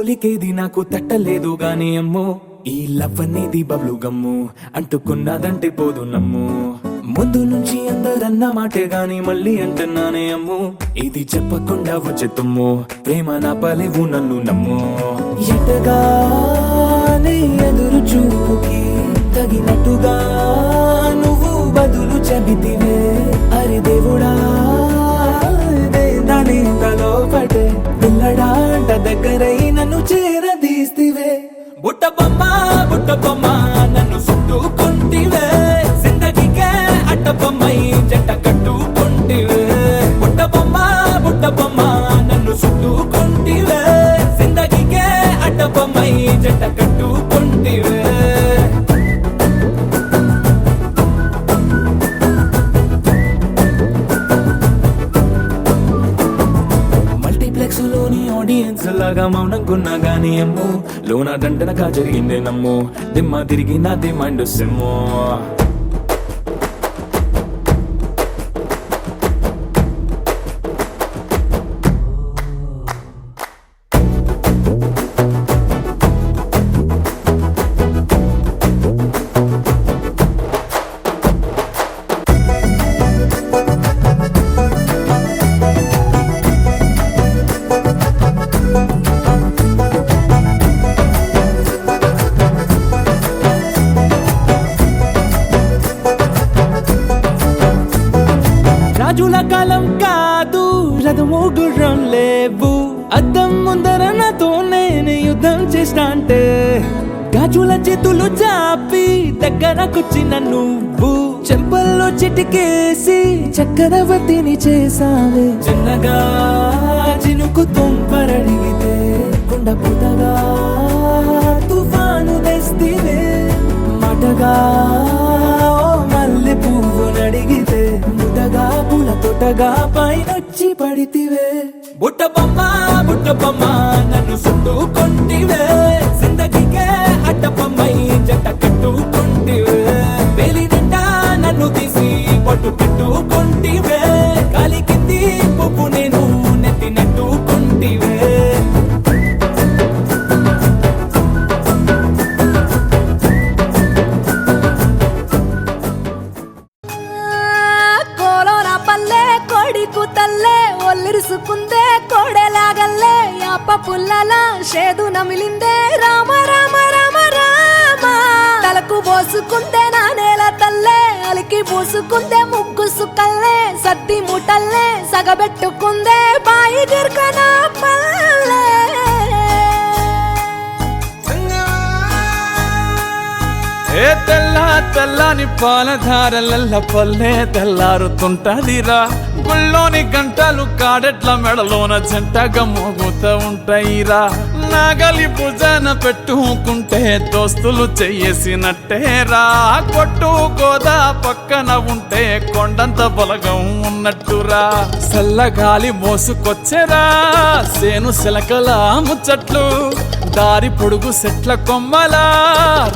పోలికేది నాకు తట్టలేదు గాని అమ్మో ఈ లవ్ అనేది బబ్లు గమ్ము అంటుకున్నదంటే పోదు నమ్ము ముందు నుంచి అందరన్న మాటే గాని మళ్ళీ అంటున్నానే అమ్ము ఇది చెప్పకుండా వచ్చే తుమ్ము ప్రేమ నా పలేవు నన్ను నమ్ము ఎటగానే ఎదురు చూపుకి తగినట్టుగా నువ్వు బదులు చెబితివే అరే దేవుడా తలో పడే పిల్లడాంట దగ్గరై నన్ను చేరదీస్తివే బుట్ట బొమ్మ నన్ను చుట్టుకుంటివే జిందగీకే అట్ట బొమ్మై జంట కట్టుకుంటివే బుట్ట బొమ్మ నన్ను చుట్టుకుంటివే జిందగీకే అట్ట బొమ్మై జంట కట్టుకుంటివే లోని ఆడియన్స్ లాగా మౌనంకున్నా గానీ అమ్ము లోన దండనగా జరిగిందే నమ్ము దిమ్మ తిరిగి నాది మైండ్ సిమ్ము రాజుల కాలం కాదు రథము గుర్రం లేవు అద్దం ముందర నాతో నేను యుద్ధం చేస్తా అంటే గాజుల చేతులు చాపి దగ్గరకొచ్చిన నువ్వు చెంపల్లో చిటికేసి చక్రవర్తిని చేసావే చిన్నగా చినుకు తుంపరడిగితే కుండ పుటగా తుఫాను తెస్తివే మాటగా మల్లె పువ్వు నడిగితే ముదగా పుల తొటగా పైనొచ్చి పడితివే బుట్ట బొమ్మ నన్ను చుట్టుకుంటివే జిందగీకే అట్ట బొమ్మై జంట కట్టుకుంటివే వేలి నిండా నన్ను తీసి పట్టు పెట్టుకుంటివే కాలి కింది పువ్వు నేను నెత్తి నెట్టుకుంటివే ఒల్లిరుసుకుందే కోడెలాగల్లే యాప పుల్లల షేదు నమిలిందే రామ రామ రామ రామ తలకు పోసుకుందే నా నేల తల్లే అలికి పూసుకుందే ముగ్గు సుక్కల్లే సద్ది ముటల్లే సగబెట్టుకుందే బాయి గిర్కన పల్లె ఏ తెల్లని పాలధారలల్ల పల్లె తెల్లారుతుంటదిరా గుళ్ళోని గంటలు కాడెట్ల మెడలోన జంటగా మోగుతూ ఉంటాయిరా నాగలి భుజాన పెట్టుకుంటే దోస్తులు చెయ్యేసినట్టేరా కొట్టు గోదా పక్కన ఉంటే కొండంత బలగం ఉన్నట్టురా చల్లగాలి మోసుకొచ్చెరా సేను సిలకల ముచ్చట్లు దారి పొడుగు సెట్ల కొమ్మలా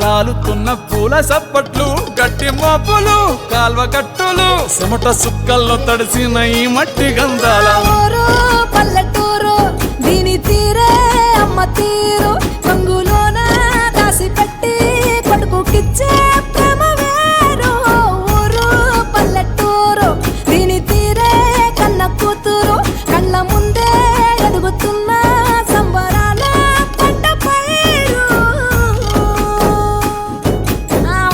రాలుతున్న పూల సప్పట్లు గట్టి మోపులు కాల్వ గట్టులు చెమట సుక్కల్లో తడిసిన ఈ మట్టి గంధాల పల్లెటూరు దీని తీరే అమ్మ తీరు రంగులోన దాసి పెట్టి కొడుకుకిచ్చే ప్రేమ వేరు ఊరు పల్లెటూరు దీని తీరే కన్న కూతురు కళ్ళ ముందే ఎదుగుతున్న సంబరాల పంట పైరు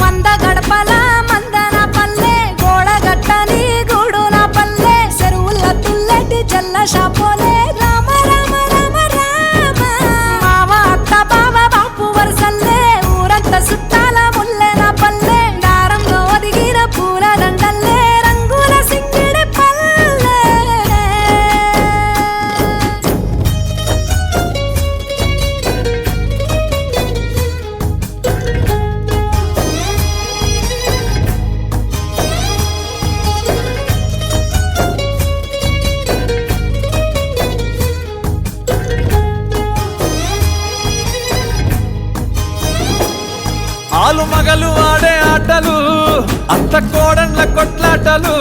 వంద గడపల మందన పల్లె గోడ గట్టని గూడు నా పల్లె చెరువుల తుల్లటి జల్ల షాపోలే రామ రామ రామ రామ మావ అత్త బావ బాపు వరసల్లే ఊరంత సుట్టాల ముల్లె నా పల్లె దారంలో ఒదిగిన పూల దండల్లే రంగుల సింగిడి పల్లె ఆలు మగలు ఆడే ఆటలు అత్త కోడన్ల కొట్లాటలు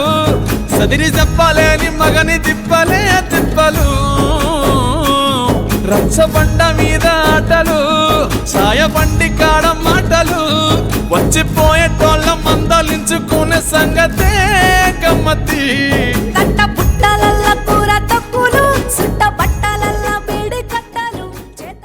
సదిరి చెప్పలేని మగని తిప్పలే తిప్పలు రచ్చబండ మీద ఆటలు సాయబండి కాడ మాటలు వచ్చిపోయేటోళ్ళ మందలించుకునే సంగతే గమ్మతి కట్ట పుట్టలల్ల కూర తక్కులు సుట్ట బట్టలల్ల వేడి కట్టలు చేత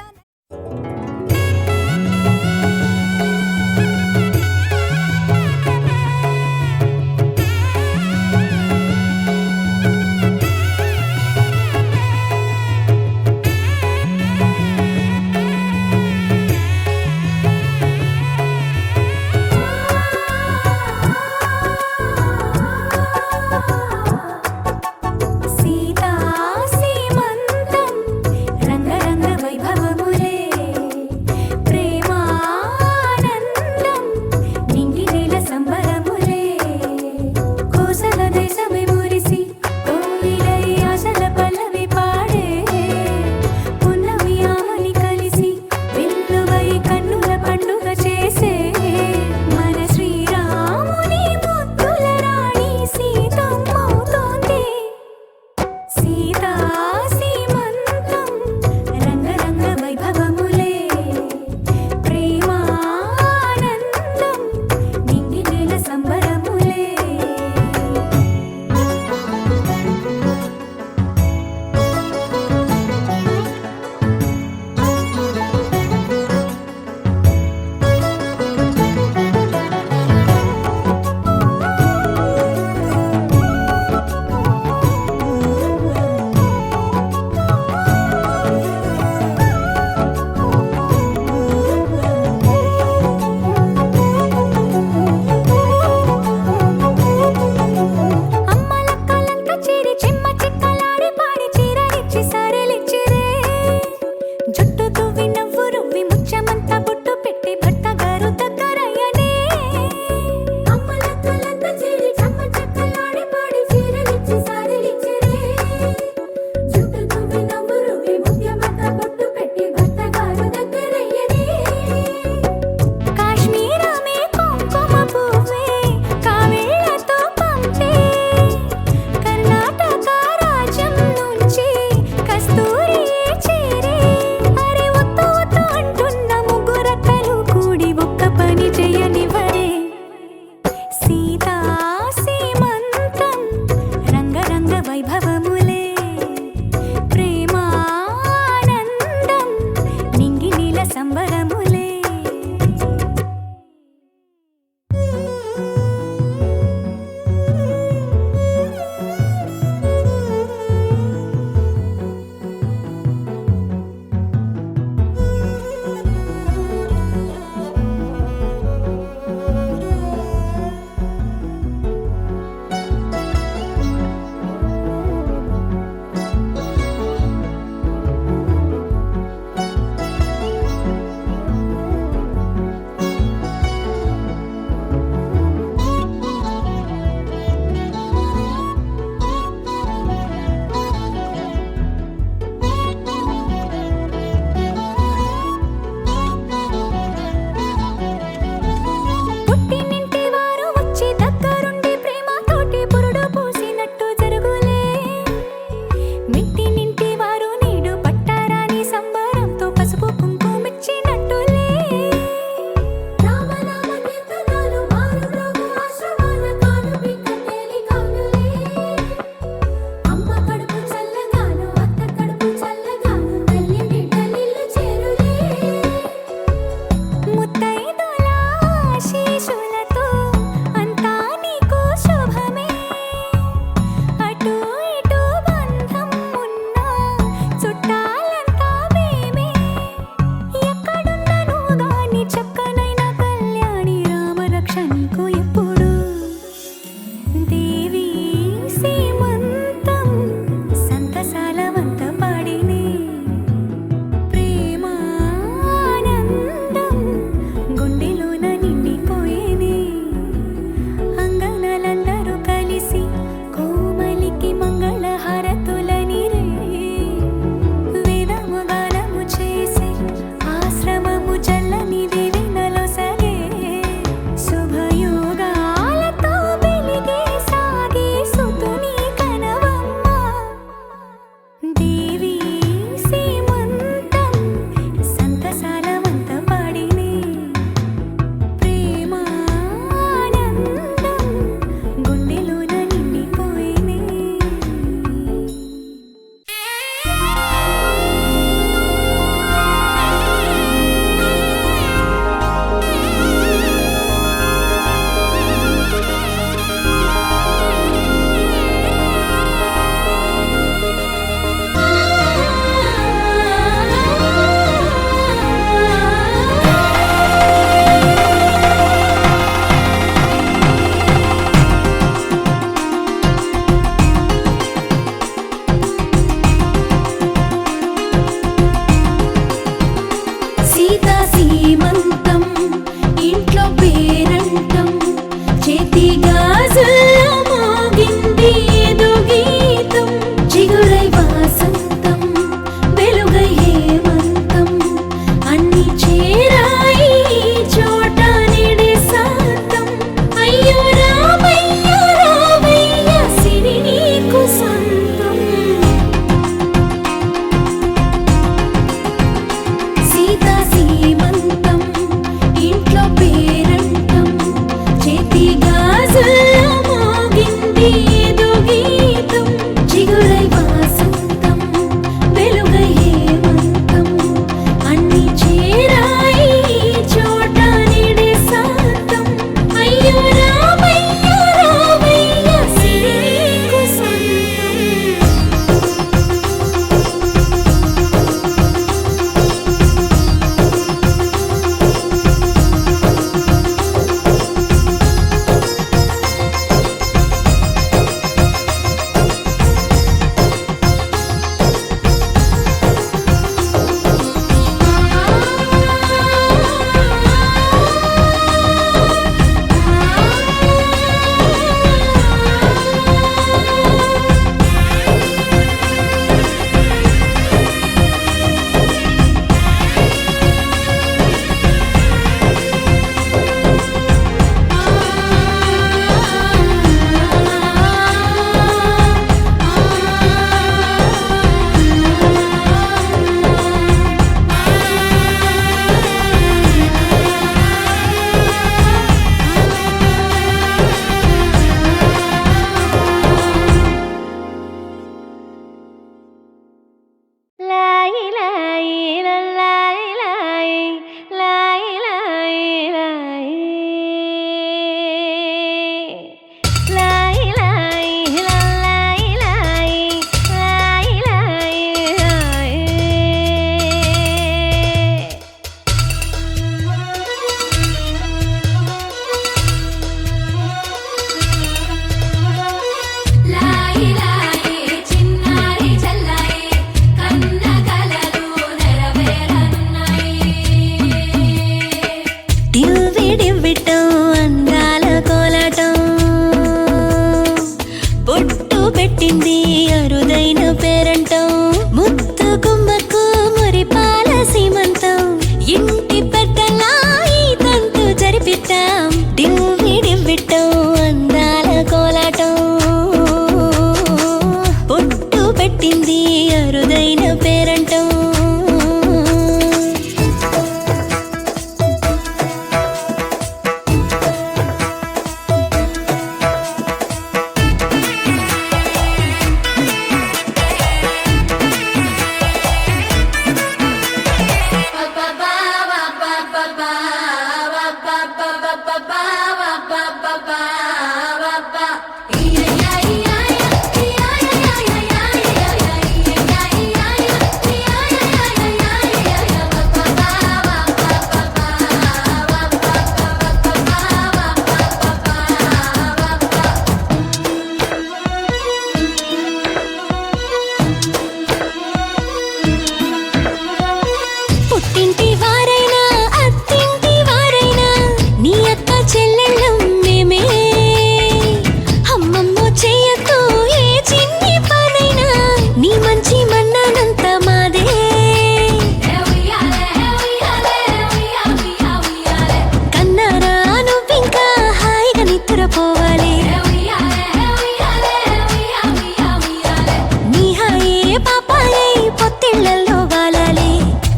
విట్టం అందాల కోలాటం బొట్టు పెట్టింది అరుదైన పేరంటం ముత్తు గుమ్మకు మురిపాల సీమంతం ఇంటి పెద్దలా ఈ తంతు జరిపిద్దాం డివ్వి డివ్విట్టం అందాల కోలాటం బొట్టు పెట్టింది అరుదైన పేరంటం పుట్టింటి వారైనా అత్తింటి వారైనా నీ అక్క చెల్లెళ్ళం మేమే అమ్మమ్మో చెయ్యకు ఏ చిన్ని పనైనా నీ మంచి మన్నానంత మాదే కన్నారా నువ్వింకా హాయిగా నిద్రపోవాలి నీ హాయే పాపాయై పొత్తిళ్లలో వాలాలి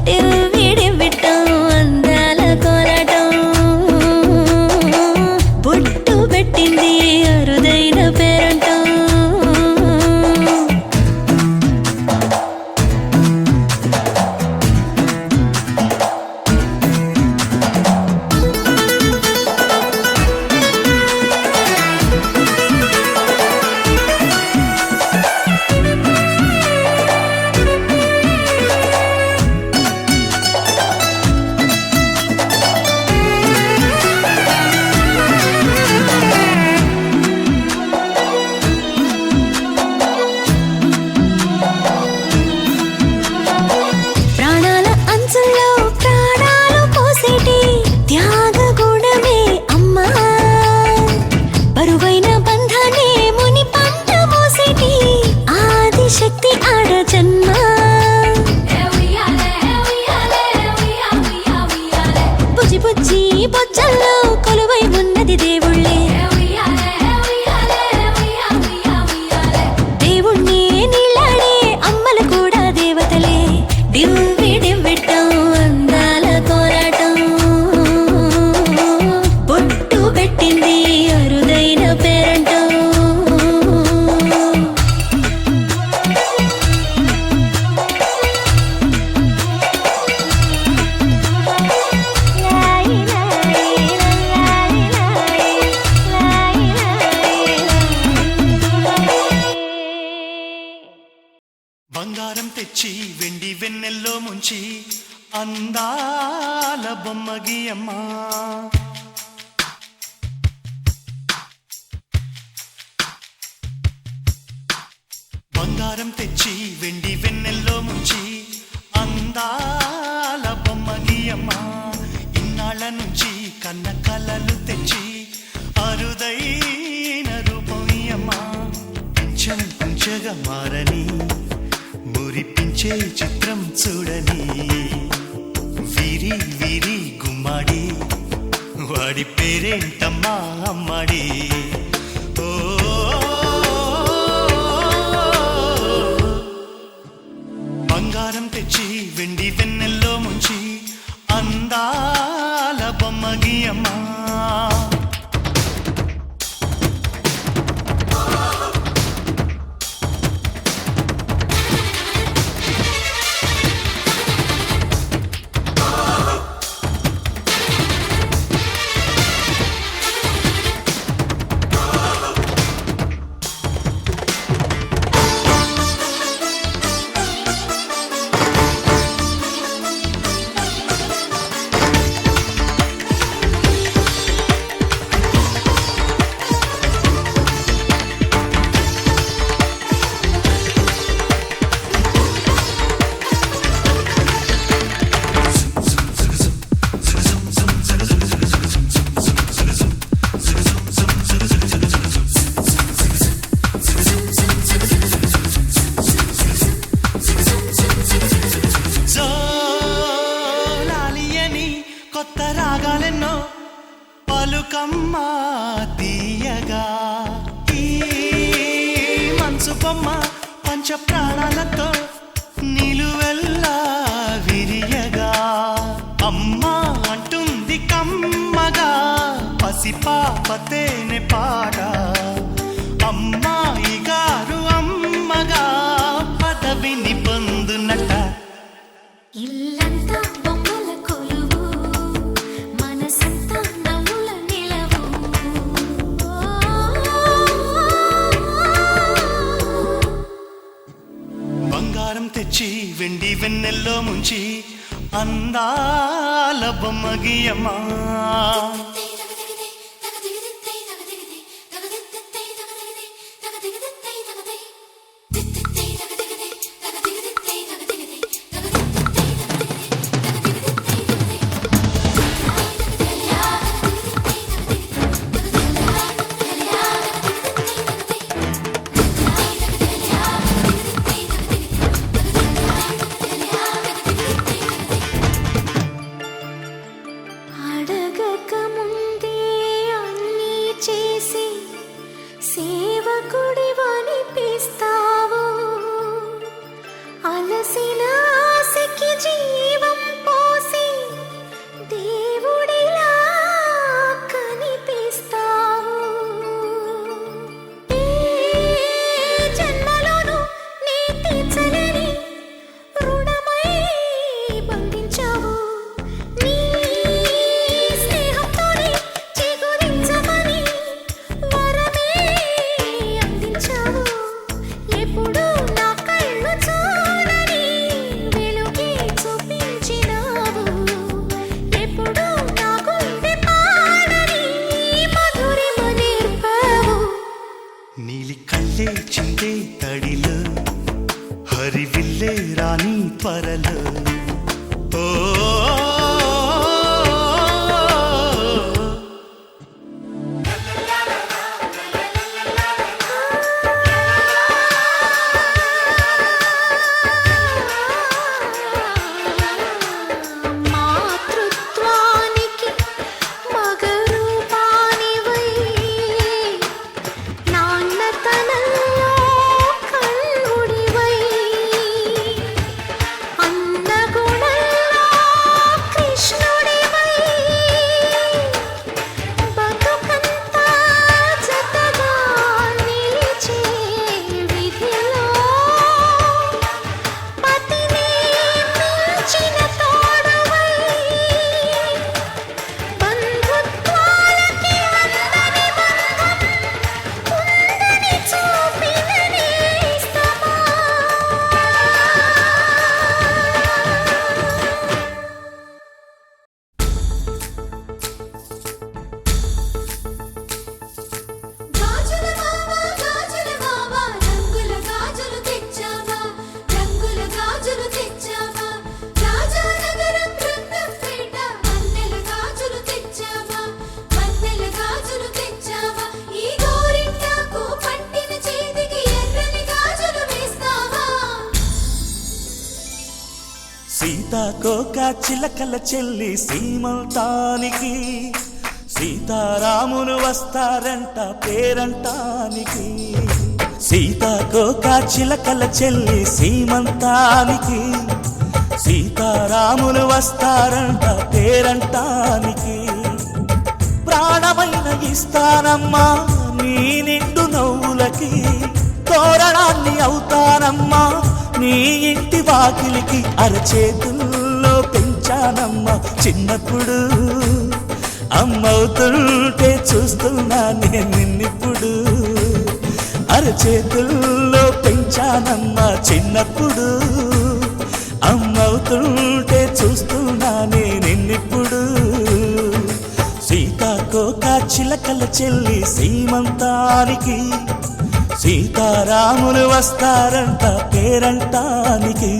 డివ్విడివ్విట్టం అందాల కోలాటం బొట్టు పెట్టింది అరుదైన పేరంటం ప్రాణాల అంచుల్లో ప్రాణాలు పోసేటి త్యాగ గుణమే అమ్మా బరువైన బంధాన్ని ముని పంట మోసేటి ఆదిశక్తి ఆడ జన్మ బుజ్జి బుజ్జి బొజ్జల్లో కొలువై ఉన్నది దేవుళ్ళే దేవుణ్ణి నీళ్ళాడే అమ్మలు కూడా దేవతలే డివ్వి డివ్విట్టం అందాల కోలాటం బొట్టు పెట్టింది అరుదైన పేరంటం బంగారం తెచ్చి వెండి వెన్నెల్లో ముంచి అందాల బొమ్మ గీయమ్మా బంగారం తెచ్చి వెండి వెన్నెల్లో ముంచి అందాల బొమ్మ గీయమ్మా ఇన్నాళ్ళ నుంచి కన్న కలలు తెచ్చి అరుదైన రూపం ఇయ్యమ్మా కుంచెగా మారని మురిపించే చిత్రం చూడని వీరి వీరి గుమ్మాడి వాడి పేరేంటమ్మా అమ్మాడి ఓ బంగారం తెచ్చి వెండి వెన్నెల్లో ముంచి అందాల బొమ్మ గీయమ్మా బతుకమ్మ తీయగా ఈ మనసు బొమ్మ పంచ ప్రాణాలతో నిలువెల్లా విరియగా అమ్మా అంటుంది కమ్మగా పసిపాప తేనె పాట అమ్మాయి గారు అమ్మగా పదవిని పొందునట ఇల్లంతా బొమ్మల కొలువు మనసంతా నవ్వుల నిలవు బంగారం తెచ్చి వెండి వెన్నెల్లో ముంచి అందాల బొమ్మ గీయమ్మా అడగక ముందే అన్నీ చేసి సేవకుడివనిపిస్తావు అలసిన ఆశకి జీవం పోసి దేవుడిలా కనిపిస్తావు ఏ జన్మలోనూ నీ తీర్చలేని రుణమై బంధించావు నీ స్నేహంతోనే చిగురించమని వరమే అందించావు ఎప్పుడు నా కళ్ళు చూడని వెలుగే చూపించినావు ఎప్పుడు నా గుండె పాడని మధురిమ నేర్పావు నీలి కళ్ళే చిందే తడిలో హరివిల్లే రాణి త్వరలో ఓ మాతృత్వానికి మగరూపానివై నాన్నతనంలో కన్నుడివై అన్నగుణంలో కృష్ణుడివై బతుకంతా జతగా నిలిచే విధిలో పతిని మించిన తోడువై బంధుత్వాలకి అందని బంధం ఉందని చూపిన నేస్తమా గాజుల మావా రంగుల గాజులు తెచ్చావా రంగుల గాజులు తెచ్చావా రాజానగరం బృందంపేట వన్నెల గాజులు తెచ్చావా వన్నెల గాజులు తెచ్చావా ఈ గోరింటాకు పట్టిన చేతికి ఎర్రని గాజులు వేస్తావా సీతాకోక చిలకల చెల్లి సీమంతానికి సీతారాములు వస్తారంట పేరంటానికి సీతాకోక చిలకల చెల్లి సీమంతానికి సీతారాములు వస్తారంట పేరంటానికి ప్రాణమైన ఇస్తానమ్మా నీ నిండు నవ్వులకి తోరణాన్ని అవుతానమ్మా నీ ఇంటి వాకిలికి అరచేతుల్లో పెంచానమ్మా చిన్నప్పుడు అమ్మవుతుంటే చూస్తున్నా నేను నిన్నిప్పుడు అరచేతుల్లో పెంచానమ్మా చిన్నప్పుడు అమ్మవుతుంటే చూస్తున్నా నేను నిన్నిప్పుడు సీతాకోక చిలకల చెల్లి సీమంతానికి సీతారాములు వస్తారంట పేరంటానికి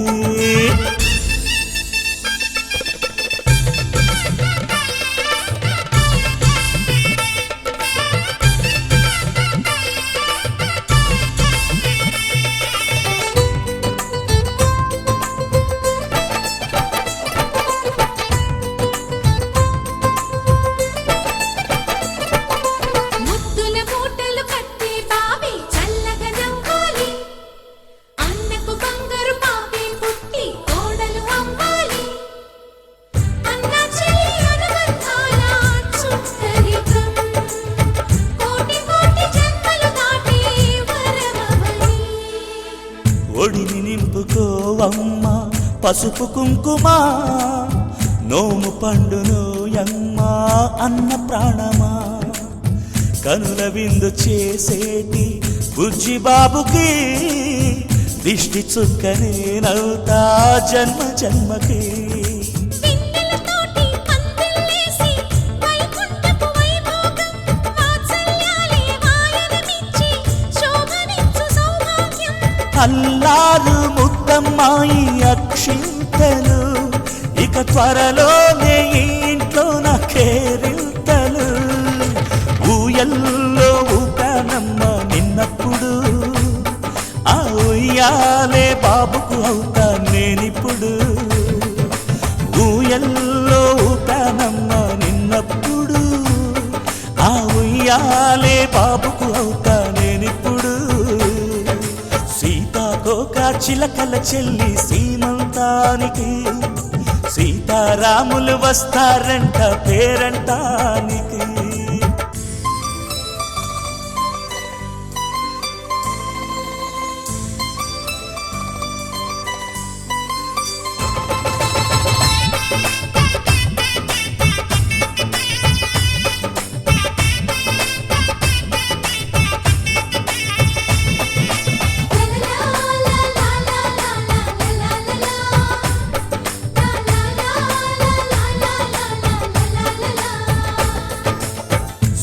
పసుపు కుంకుమ నోము పండును యమ్మా అన్న ప్రాణమా కనుల విందు చేసేటి బుజ్జి బాబుకి దిష్టి చుక్కనే నవ్వుతా జన్మ జన్మకి వెన్నెలతోటి పందిళ్ళేసి వైకుంఠపు వైభోగం వాత్సల్యాలే వాయనమిచ్చి శోభనిచ్చు సౌభాగ్యం అల్లారు ముద్దమ్మాయి అక్షింతలు ఇక త్వరలోనే ఇంట్లో నా కేరింతలు ఊయల్లో ఊపానమ్మ నిన్నప్పుడు ఆ ఉయ్యాలే బాబుకు అవుతా నేనిప్పుడు ఊయల్లో ఊపానమ్మ నిన్నప్పుడు ఆ ఉయ్యాలే బాబుకు అవుతా నేనిప్పుడు సీతాకోక చిలకల చెల్లి సీమంతానికి సీతారాములు వస్తారంట పేరంటానికి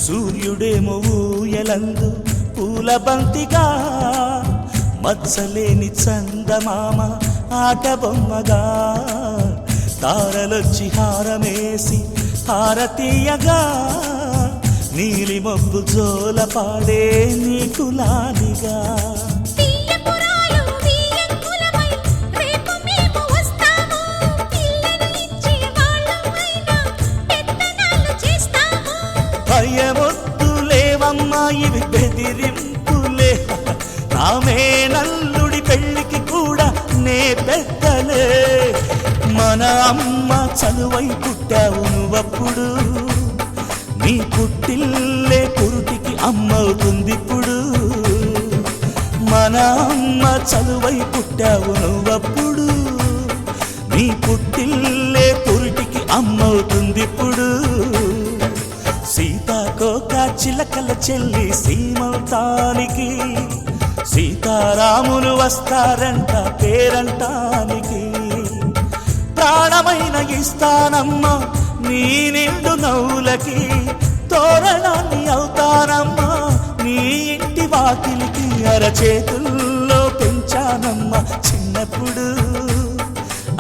సూర్యుడేమో ఊయలందు పూల బంతిగా మచ్చలేని చందమామ ఆట బొమ్మగా తారలొచ్చి హారమేసి హారతీయగా నీలి మబ్బు జోల పాడే నీకు లాలిగా తీయపురాలు తీయంకులమై రేపు మేము వస్తాము పిల్లను ఇచ్చి వాళ్ళమైనా పెత్తనాలు చేస్తాము భయమొద్దులేవమ్మా ఇవి బెదిరింపులే నామే నల్లుడి పెళ్ళికి కూడా నే పెద్దలే మన అమ్మ చలువై పుట్టావు నువ్వప్పుడు నీ పుట్టిల్లే పురుటికి అమ్మవుతుందిప్పుడు మన అమ్మ చలువై పుట్టావు నువ్వప్పుడు నీ పుట్టిల్లే పురుటికి అమ్మవుతుందిప్పుడు సీతాకోక చిలకల చెల్లి సీమంతానికి సీతారాములు వస్తారంట పేరంటానికి ప్రాణమైన ఇస్తానమ్మా నీ నిండు నవ్వులకి తోరణాన్ని అవుతానమ్మా నీ ఇంటి వాకిలికి అరచేతుల్లో పెంచానమ్మా చిన్నప్పుడు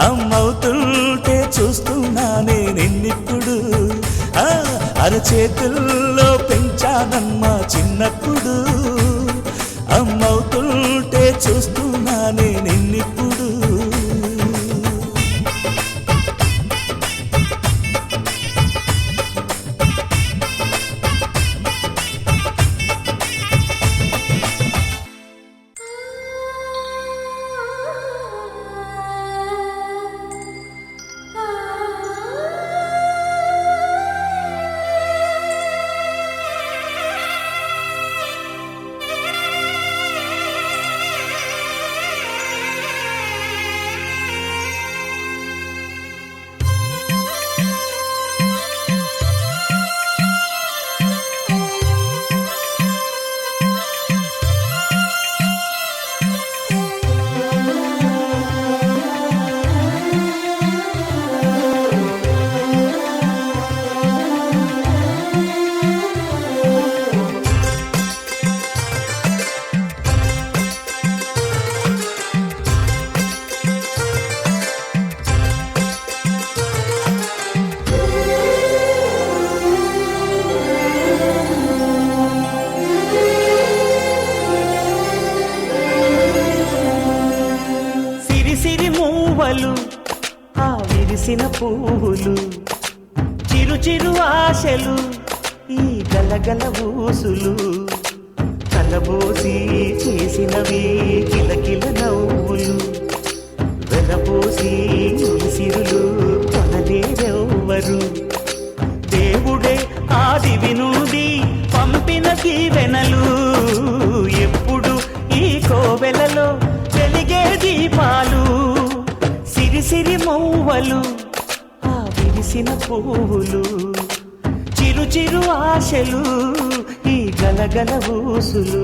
అమ్మవుతుంటే చూస్తున్నానే నిన్నిప్పుడు అరచేతుల్లో పెంచానమ్మా చిన్నప్పుడు అమ్మవుతుంటే చూస్తున్నానే నిన్నిప్పుడు ఆ విరిసిన పువ్వులు చిరు చిరు ఆశలు ఈ గలగల ఊసులు కలబోసి చేసినవి కిలకిల నవ్వులు వెలబోసి సిరులు కొనలేరెవ్వరు దేవుడే ఆదివి నుండి పంపిన దీవెనలు ఎప్పుడు ఈ కోవెలలో వెలిగే దీపాలు సిరి మౌవలు ఆ విరిసిన పువ్వులు చిరు చిరు ఆశలు ఈ గలగల ఊసులు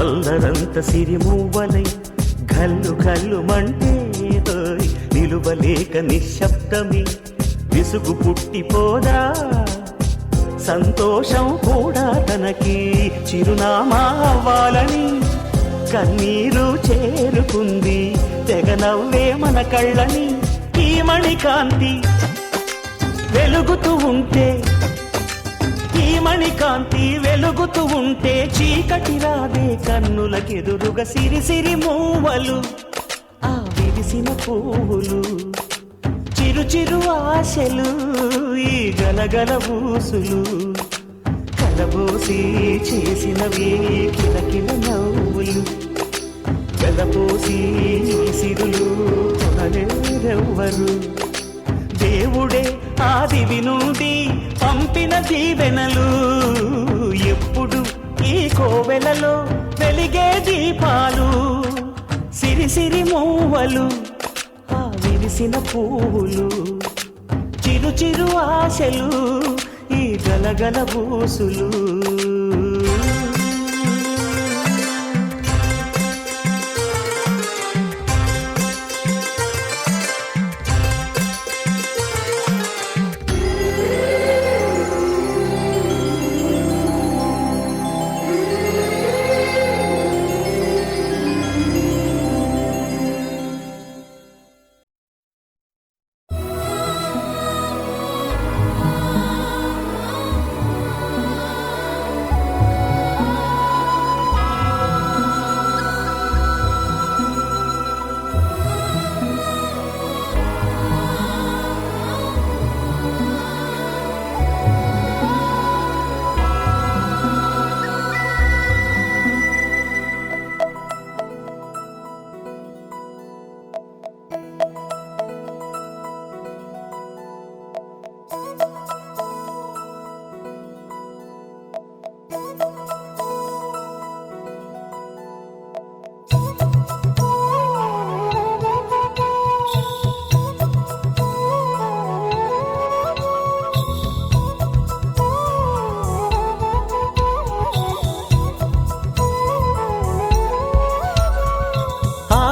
అల్లరంత సిరిమూవలై గల్లు గల్లు మంటే నిలువలేక నిశ్శబ్దమి విసుగు పుట్టిపోదా సంతోషం కూడా తనకి చిరునామా అవ్వాలని కన్నీరు చేరుకుంది తెగ నవ్వే మన కళ్ళని ఈ మణికాంతి వెలుగుతూ ఉంటే ఈ మణికాంతి వెలుగుతూ ఉంటే చీకటి రాదే కన్నులకెదురుగా సిరి సిరి మూవలు ఆ విరిసిన పువ్వులు చిరు చిరు ఆశలు ఈ గలగల ఊసులు కలబోసి చేసినవి కిలకిల నవ్వులు వెలపోసి సిరులు కొనలేరెవ్వరు దేవుడే ఆదివి నుండి పంపిన దీవెనలు ఎప్పుడు ఈ కోవెలలో వెలిగే దీపాలు సిరి సిరి మూవలు ఆ విరిసిన పువ్వులు చిరు చిరు ఆశలు ఈ గలగల ఊసులు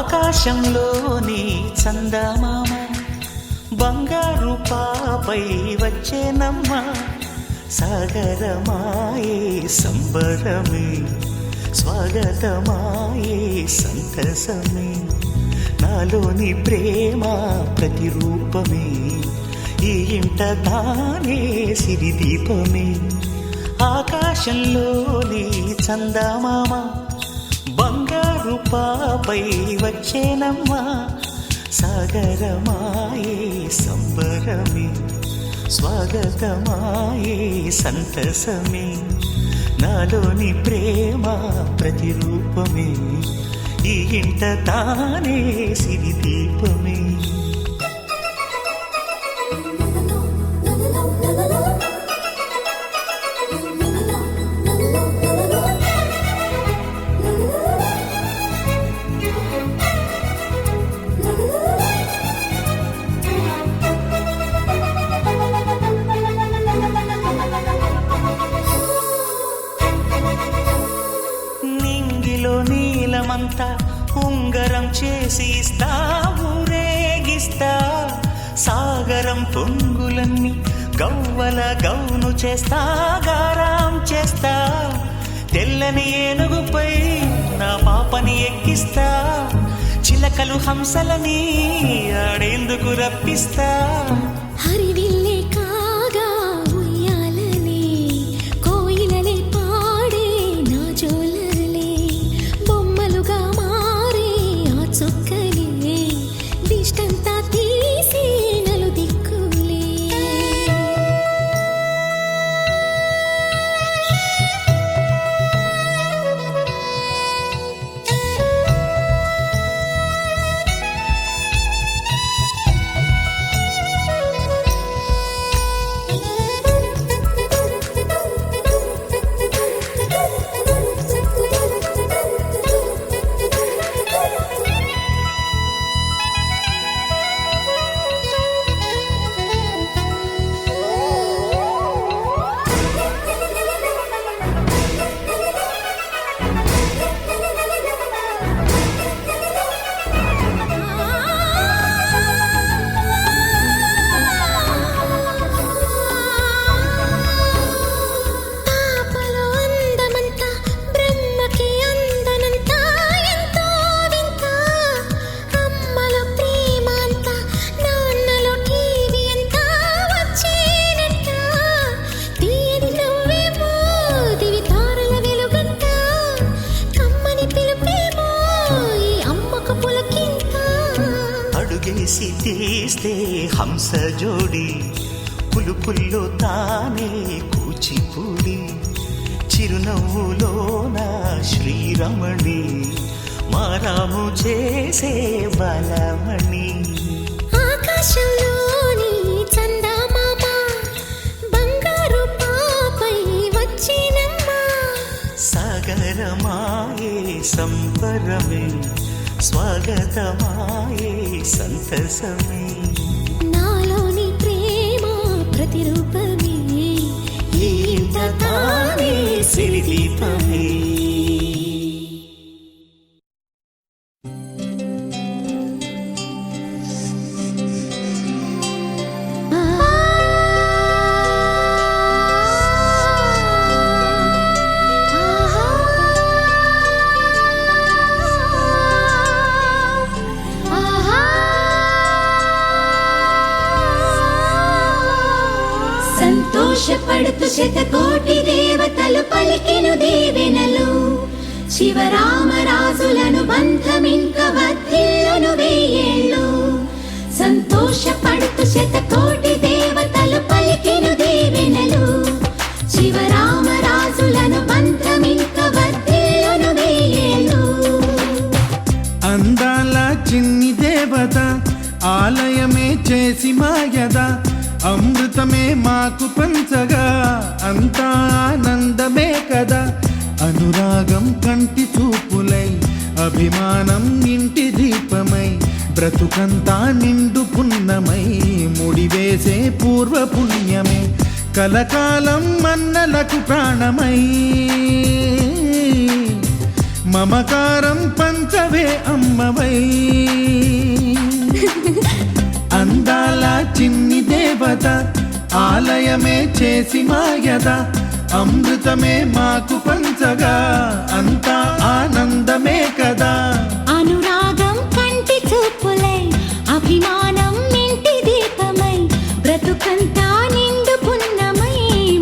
ఆకాశంలోని చందమామ బంగారు పాపై వచ్చేనమ్మ సాగరమాయే సంబరమే స్వాగతమాయే సంతసమే నాలోని ప్రేమ ప్రతిరూపమే ఈ ఇంట తానే సిరిదీపమే ఆకాశంలోని చందమామ బంగారు పాపై వచ్చేనమ్మా సాగరమాయే సంబరమే స్వాగతమాయే సంతసమే నాలోని ప్రేమ ప్రతిరూపమే ఈ ఇంట తానే సిరిదీపమే నీలమంతా ఉంగరం చేసి ఇస్తా ఊరేగిస్తా సాగరం పొంగులన్నీ గవ్వల గౌను చేస్తా గారాం చేస్తా తెల్లని ఏనుగుపై నా పాపని ఎక్కిస్తా చిలకలు హంసలని ఆడేందుకు రప్పిస్తా హరివిల్లే కాగా ఉయ్యాలలే కోయిలలే పాడే నా జోలలే బొమ్మలుగా మారే ఆ చుక్కలే దిష్టంతా తీసి నలు దిక్కులే పాపలో అందమంతా బ్రహ్మకి అందనంతా ఎంతో వింత అమ్మలో ప్రేమ అంతా నాన్నలో టీవీ అంతా వచ్చేనంట తీయని నవ్వేమో దివి తారల వెలుగంట కమ్మని పిలుపేమో ఈ అమ్మకు పులకింత అడుగేసి తీస్తే హంస జోడి పులుపుల్లో తానే కూచిపూడి చిరునవ్వులోన శ్రీరమణి మారాము చేసే బలమణి ఆకాశంలోని చందమామ బంగారు పాపై వచ్చినమ్మా సాగరమాయే సంబరమే స్వాగతమాయే సంతసమే నాలోని ప్రేమ ప్రతిరూపమే ఈ ఇంట తానే సిరిదీపమే సంతోషపడుతు శతకోటి దేవతలు పలికెను దీవెనలు శివరామరాజులను బంధమింక వర్ధిల్లును వెయ్యేళ్ళు సంతోషపడుతు శతకోటి దేవతలు పలికెను దీవెనలు శివరామరాజులను బంధమింక వర్ధిల్లును వెయ్యేళ్ళు అందాల చిన్ని దేవత ఆలయమే చేసి మాయద అమృతమే మాకు పంచగా అంతా ఆనందమే కదా అనురాగం కంటి చూపులై అభిమానం ఇంటి దీపమై బ్రతుకంతా నిండు పున్నమై ముడివేసే పూర్వ పుణ్యమే కలకాలం మన్నలకు ప్రాణమై మమకారం పంచవే అమ్మవై అందాల చిన్ని దేవత ఆలయమే చేసి మాయద అమృతమే మాకు పంచగా అంతా ఆనందమే కదా అనురాగం కంటి చూపులై అభిమానం ఇంటి దీపమై బ్రతుకంతా నిండు పున్నమై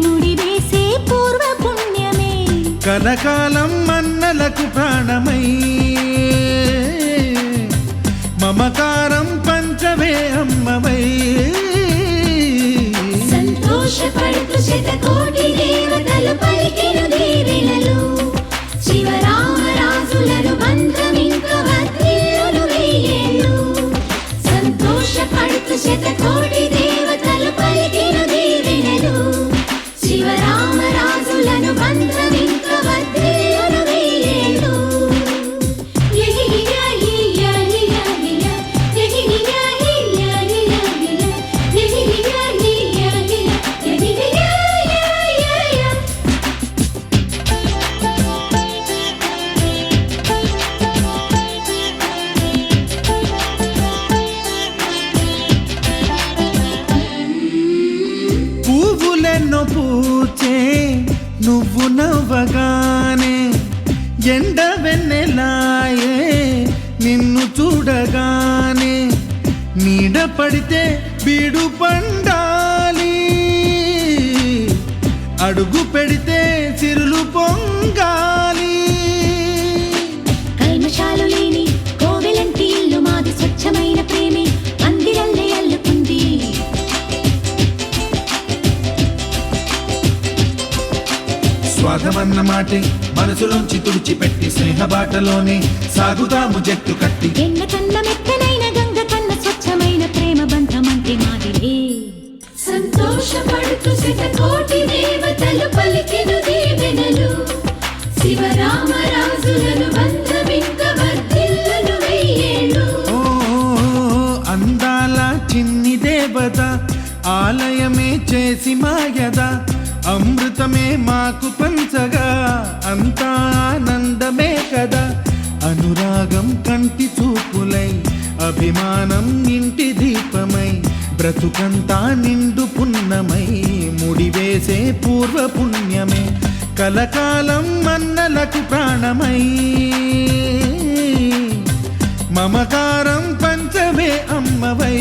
ముడివేసే పూర్వ పుణ్యమే కలకాలం మన్నలకు ప్రాణమై మమకారం పంచవే అమ్మవై సంతోషపడుతు శతకోటి దేవతలు పలికెను దీవెనలు శివరామరాజులను బంధమింక వర్ధిల్లును వెయ్యేళ్ళు సంతోషపడుతు శతకోటి దేవతలు పలికెను దీవెనలు శివరామరాజులను బంధమింక వర్ధిల్లును వెయ్యేళ్ళు ఎండ వెన్నెలాయే నిన్ను చూడగానే నీడ పడితే బీడు పండాలి అడుగు పెడితే సిరులు పొంగాలి కల్మషాలు లేని కోవెలంటి ఇల్లు మాది స్వచ్ఛమైన ప్రేమే అందిరల్లే అల్లుకుంది స్వాగమన్న మాటే మనసులోంచి తుడిచిపెట్టి స్నేహబాటలోనే సాగుతాము జట్టు కట్టి ఎన్న కన్న మెత్తనైన గంగ కన్న స్వచ్ఛమైన ప్రేమ బంధమంటే మాదిలే సంతోషపడుతూ శతకోటి దేవతలు పలికెను దీవెనలు శివరామరాజులను బంధమింక వర్ధిల్లును వెయ్యేళ్ళు ఓ అందాల చిన్ని దేవత ఆలయమే చేసి మాయద అమృతమే మాకు పంచగా అంతా ఆనందమే కదా అనురాగం కంటి చూపులై అభిమానం ఇంటి దీపమై బ్రతుకంతా నిండు పున్నమై ముడివేసే పూర్వ పుణ్యమే కలకాలం మన్నలకు ప్రాణమై మమకారం పంచవే అమ్మవై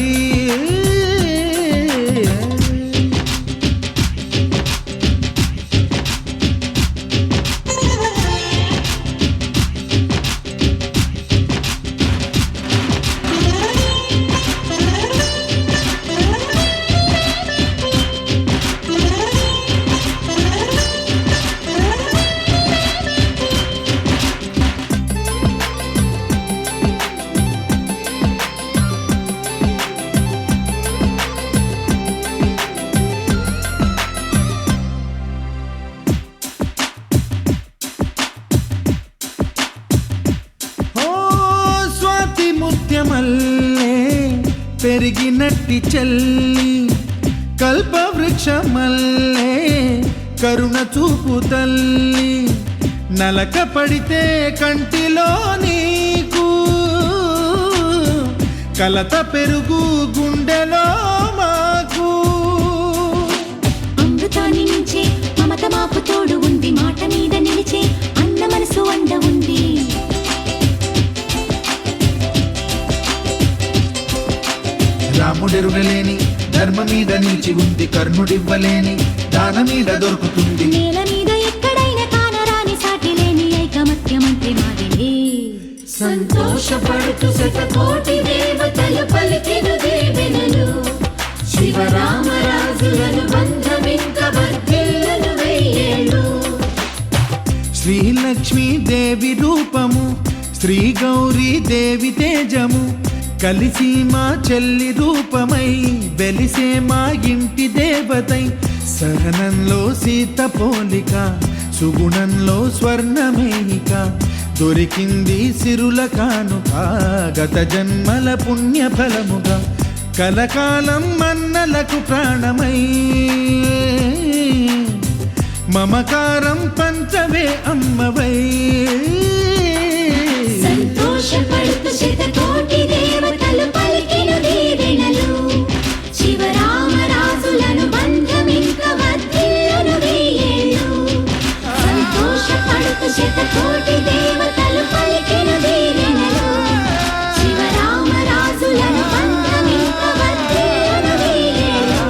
మల్లే పెరిగినట్టి చెల్లి కల్పవృక్షమల్లే కరుణ చూపు తల్లి నలక పడితే కంటిలో నీకు కలత పెరుగు గుండెలో మాకు అమృతాన్ని నుంచే మమత మాపు తోడు ఉంది మాట మీద నిలిచే అన్న మనసు అండ ఉంది రాముడెరుగలేని ధర్మ మీద నిలిచి ఉంది కర్ణుడివ్వలేని దాన మీద దొరుకుతుంది నేల మీద ఎక్కడైనా కానరాని సాటి లేని ఐకమత్యమంటే మాదిలే సంతోషపడుతూ శతకోటి దేవతలు పలికెను దీవెనలు శివరామరాజులను బంధమింక వర్ధిల్లును వెయ్యేళ్ళు శ్రీలక్ష్మీ దేవి రూపము శ్రీ గౌరీ దేవి తేజము కలిసి మా చెల్లి రూపమై వెలిసే మా ఇంటి దేవతై సహనంలో సీత పోలిక సుగుణంలో స్వర్ణమేనిక దొరికింది సిరుల కానుక గత జన్మల పుణ్య ఫలముగా కలకాలం మన్నలకు ప్రాణమై మమకారం పంచవే అమ్మవై సంతోషపడుతూ శతకోటి దేవతలు పలికెను దీవెనలు శివరామరాజులను బంధమింక వర్ధిల్లును వెయ్యేళ్ళు సంతోషపడుతూ శతకోటి దేవతలు పలికెను దీవెనలు శివరామరాజులను బంధమింక వర్ధిల్లును వెయ్యేళ్ళు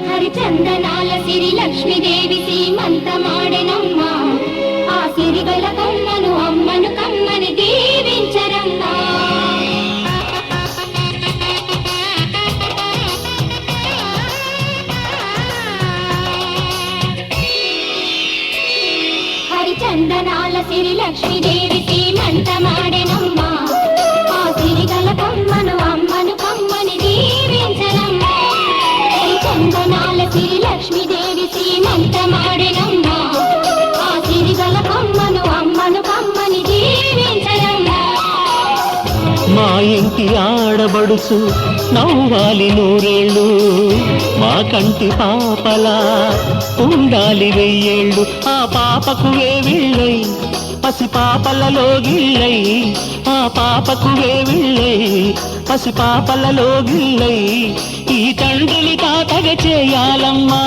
హరిచందనాల సిరి లక్ష్మీదేవి సీమంతమాడెనమ్మా ఆ సిరిగల కమ్మను అమ్మను కమ్మని దీవించరమ్మా హరిచందనాల సిరి లక్ష్మీదేవి సీమంతమాడెనమ్మా ఆ సిరిగల కమ్మను అమ్మను కమ్మని దీవించరమ్మా చందనాల సిరి లక్ష్మీదేవి సీమంతమాడెనమ్మా ఆ సిరిగల కమ్మను అమ్మను కమ్మని దీవించరమ్మా మా ఇంటి ఆడ ఆడబడుచు నవ్వాలి నూరేళ్ళు మా కంటి పాపలా ఉండాలి వెయ్యేళ్ళు ఆ పాపకు వేవిళ్ళై పసి పాపలలో గిళ్ళై ఆ పాపకు వేవిళ్ళై పసి పాపలలో గిళ్ళై ఈ తండ్రిని తాతగ చేయాలమ్మా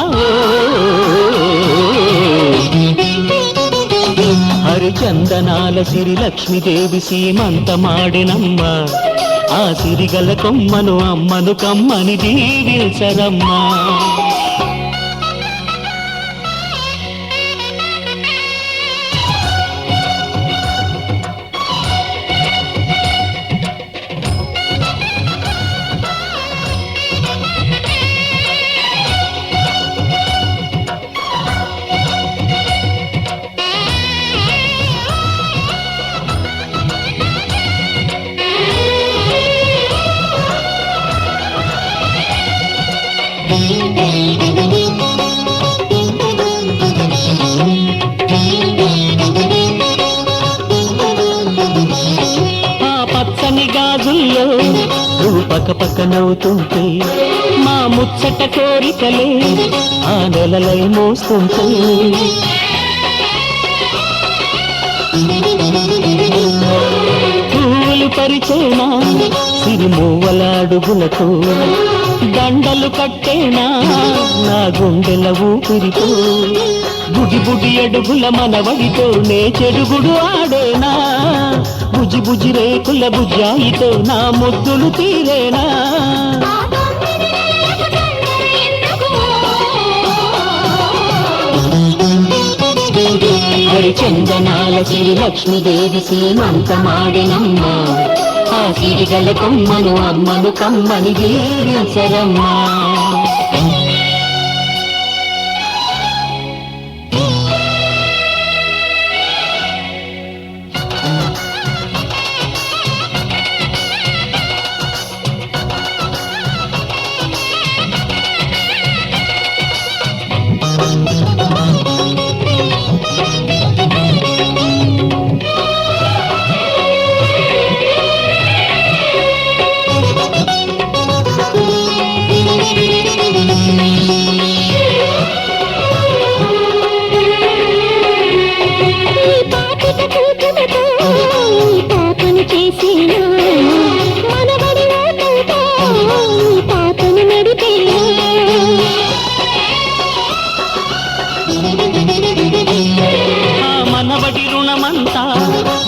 హరిచందనాల సిరి లక్ష్మీదేవి సీమంతమాడినమ్మ ఆ సిరిగల కొమ్మను అమ్మను కమ్మని దీవించరమ్మా పక్క నవ్వుతుంటే మా ముచ్చట కోరికలే ఆ నెలలై మోస్తుంటే పూలు పరిచేనా సిరిమూవల అడుగులతో దండలు కట్టేనా నా గుండెల ఊపిరితో బుడి బుడి అడుగుల మనవడితో నే చెడుగుడు ఆడేనా బుజి బుజి రేకుల బుజ్జాయితో నా ముద్దులు తీరేనా హరిచందనాల సిరి లక్ష్మీదేవి సీమంతమాడినమ్మ ఆ సిరిగల కొమ్మను అమ్మను కమ్మని దీవించరమ్మా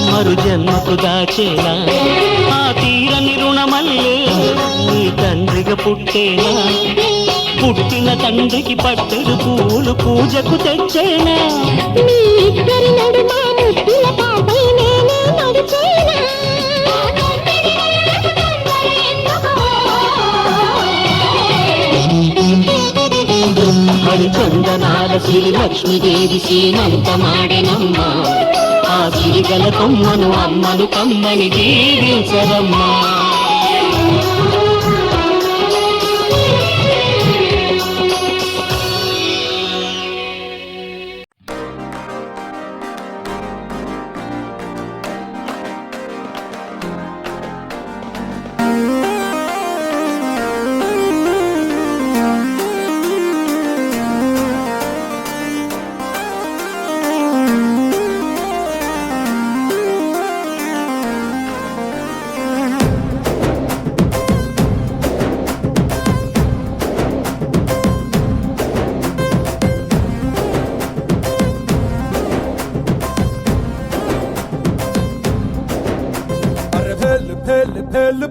మరు జన్మకు దాచేనా ఆ తీరని రుణమల్లే నీ తండ్రిగా పుట్టేనా పుట్టిన తండ్రికి పట్టెడు పూలు పూజకు తెచ్చేనా మీ ఇద్దరి నడుమ ముద్దుల పాపై నేనే నడిచేనా హరిచందనాల సిరి లక్ష్మీదేవి సీమంతమాడినమ్మ ఆ సిరిగల కొమ్మను అమ్మను కమ్మని దీవించరమ్మా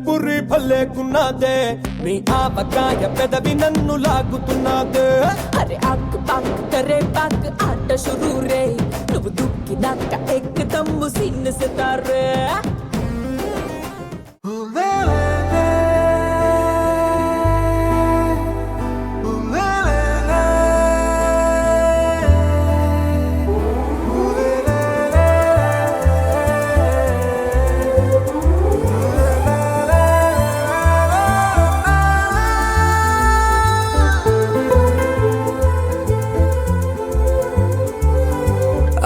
పురి భలేకున్నదే నీ ఆవకాయ పెదవి నన్ను లాగుతున్నదే అరే ఆక్ పాక్ కరే పాక్ ఆట షురూ రే నువ్వు దుక్కినాక ఎక్కదమ్ము సీన్ సితారే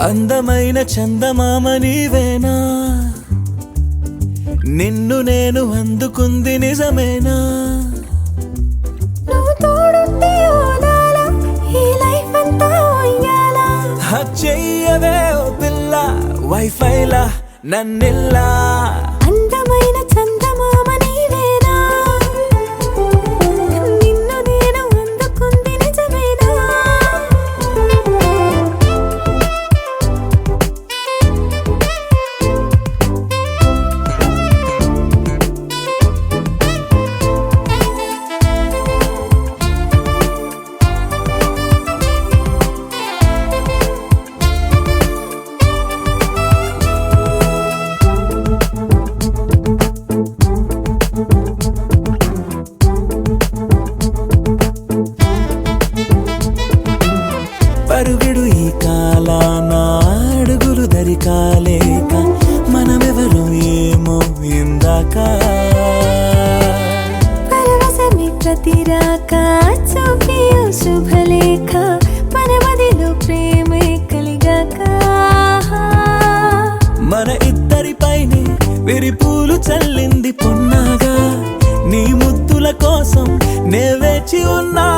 అందమైన చందమామ నీవేనా నిన్ను నేను అందుకుంది నిజమేనా నువ్వు తోడుంటే ఓదాలా ఈ లైఫ్ అంతా ఉయ్యాలా చెయ్యవే ఓ పిల్ల వైఫైలా నన్నిల్లా అందమైన చందమామ నీవేనా నిన్ను నేను అందుకుంది నిజమేనా పరుగుడు ఈ కాలాన అడుగులు దరికాలేక మనమెవరు ఏమో ఇందాక పరవశమే ప్రతిరాక చూపి ఓ శుభలేఖ మన మదిలో ప్రేమే కలిగాక మన ఇద్దరిపైనే విరిపూలు చల్లింది పొన్నాగా నీ ముద్దుల కోసం నే వేచి ఉన్నా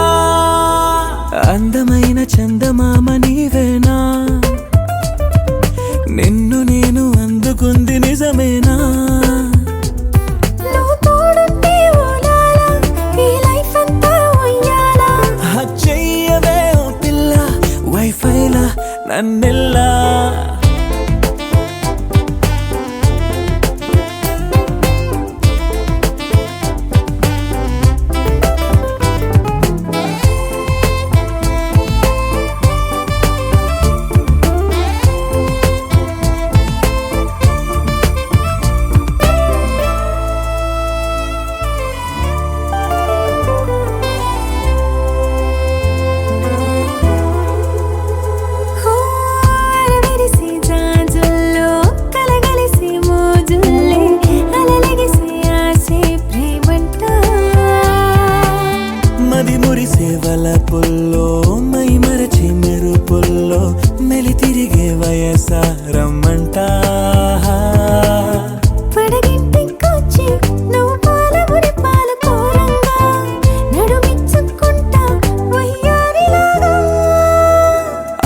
అందమైన చందమామ నీవేనా నిన్ను నేను అందుకుంది నిజమేనా నువ్వు తోడుంటే ఓలాలా ఈ లైఫ్ అంతా ఉయ్యాలా చెయ్యవే ఓ పిల్ల వైఫైలా నన్నెల్లా అరవిరిసి జాజుల్లో కలగలిసి మోజుల్లే అలలగిసి ఆసే ప్రేమంట మది మురిసే వలపుల్లో మై మరచి మెరుపుల్లో మెలి తిరిగే వయసారమ్మంట పడగింటికొచ్చి నువ్వు పాలబురి పాలు కోరంగా నడుమిచ్చుకుంటా వయ్యారిలాగా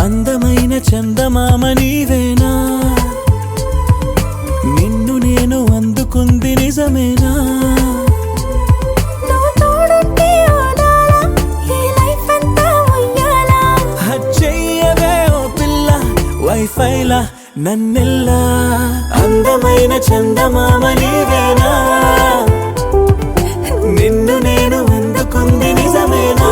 అందమైన చందమామ నీవేనా నిన్ను నేను అందుకుంది నిజమేనా నువ్వు తోడుంటే ఓలాలా ఈ లైఫ్ అంతా ఉయ్యాలా చెయ్యవే ఓ పిల్ల వైఫైలా నన్నెల్లా అందమైన చందమామ నీవేనా నిన్ను నేను అందుకుంది నిజమేనా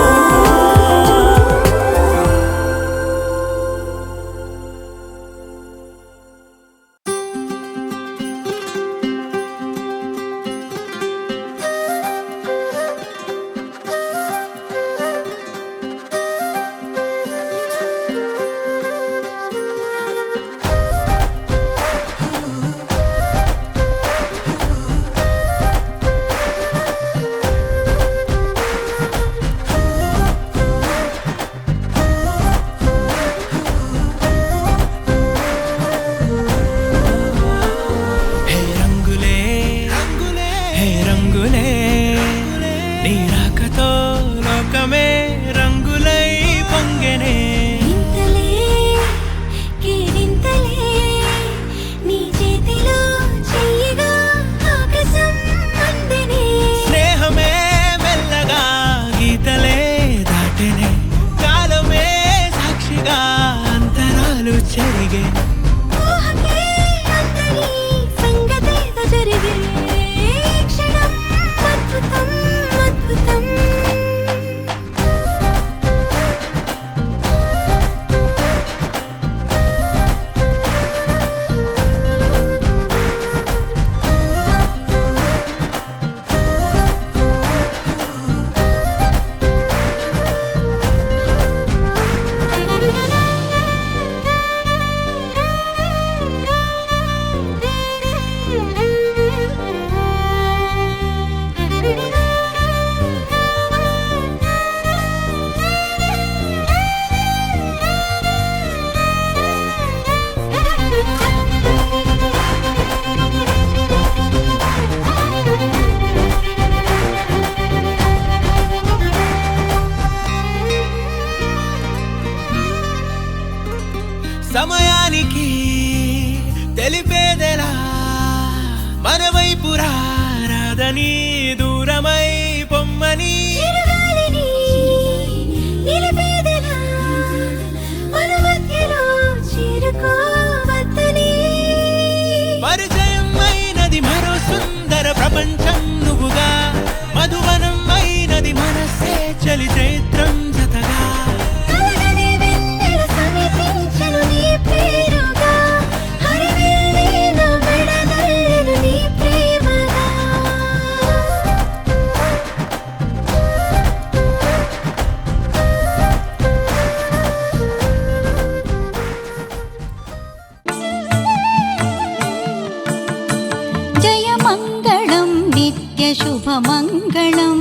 శుభమంగళం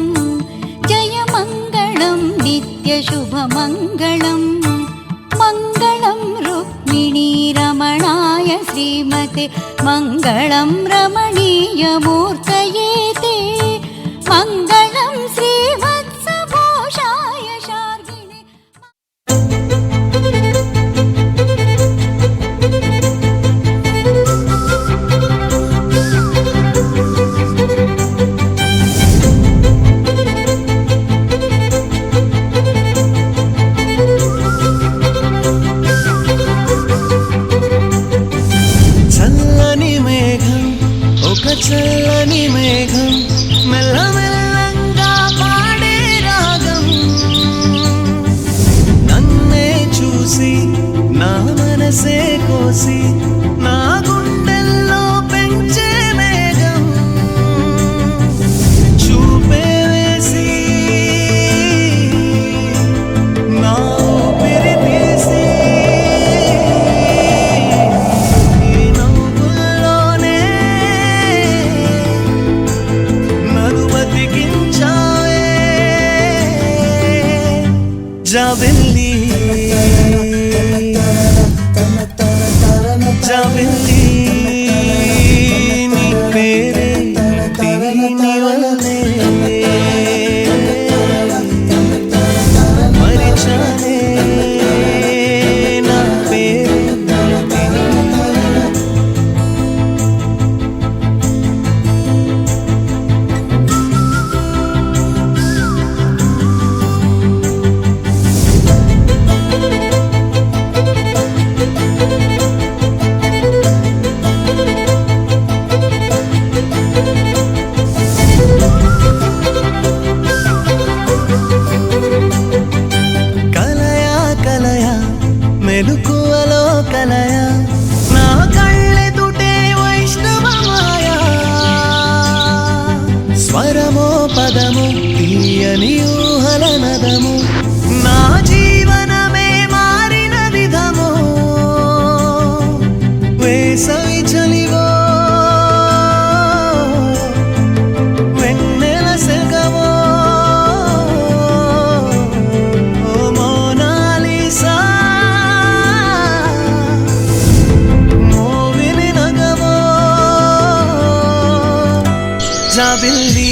జయమంగళం నిత్యశుభమంగళం మంగళం రుక్మిణీ రమణాయ శ్రీమతే మంగళం రమణీయమూర్తయే తే మంగళం శ్రీవత్సభూషాయ శార్గిణే. చల్లని మేఘం ఒక చల్లని మేఘం మెల్లమెల్లంగా పాడే రాగం నన్నే చూసి నా మనసే కోసి నా గుండెల్లో పెంచే మేఘం చూపే వేసి నా ఊపిరి తీసి ఈ నవ్వుల్లోనే నన్ను బతికించావే జాబిల్లి జాబిల్లి నీ పేరే నీ వల్లే మరిచానే నా పేరు కలయా కలయా మెలుకువలో కలయా నా కళ్ళెదుటే వైష్ణవ మాయా స్వరమో పదము తీయని ఊహల నదము నా జీవనమే మారిన విధము వేసవి చలివో వెన్నెల సెగవో ఓ మోనాలిసా మోవిని నగవో జాబిల్లి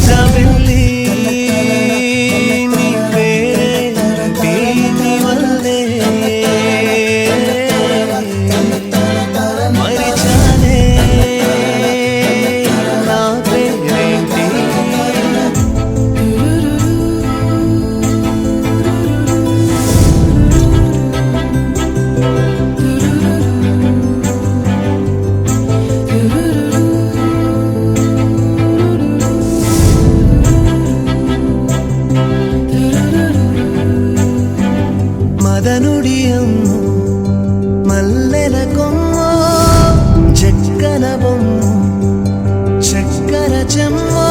జాబిల్లి నీ పేరే నీ వల్లే మరిచానే నా పేరేంటి మదనుడి అమ్మో మల్లెల కొమ్మో చెక్కన బొమ్మో చక్కర చెమ్మో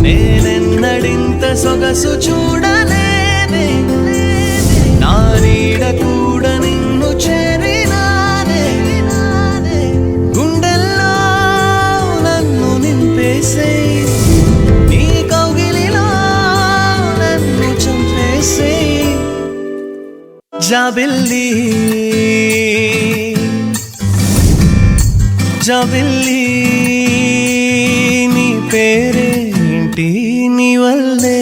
నేనెన్నడింత సొగసు చూడలేదే నా నీడ కూడా నిన్ను చేరినానే గుండెల్లో నన్ను నింపేసే నీ కౌగిలిలో నన్ను చంపేసే జాబిల్లి జాబిల్లి నీ పేరేంటి నీ వల్లే